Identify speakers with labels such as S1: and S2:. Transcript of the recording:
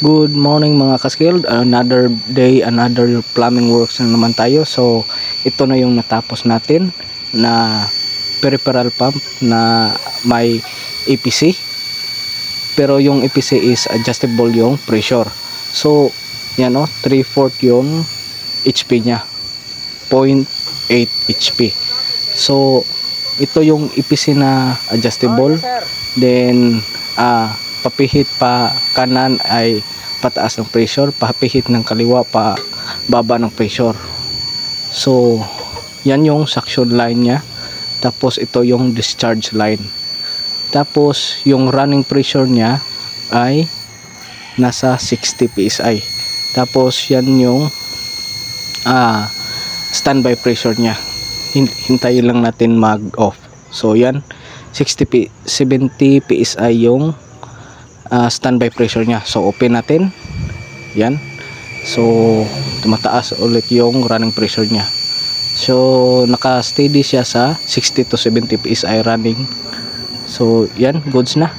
S1: Good morning mga kaskilled. Another day, another plumbing works na naman tayo. So ito na yung natapos natin na peripheral pump na may EPC. Pero yung EPC is adjustable yung pressure. So yan o, 3/4 yung HP nya, 0.8 HP. So ito yung EPC na adjustable. Then papihit pa kanan ay pataas ng pressure, papihit ng kaliwa pa baba ng pressure. So yan yung suction line nya, tapos ito yung discharge line, tapos yung running pressure nya ay nasa 60 psi, tapos yan yung standby pressure nya. Hintayin lang natin mag off. So yan 70 psi yung standby pressure nya. So open natin yan. So tumataas ulit yung running pressure nya. So naka steady siya sa 60 to 70 psi running. So yan, goods na.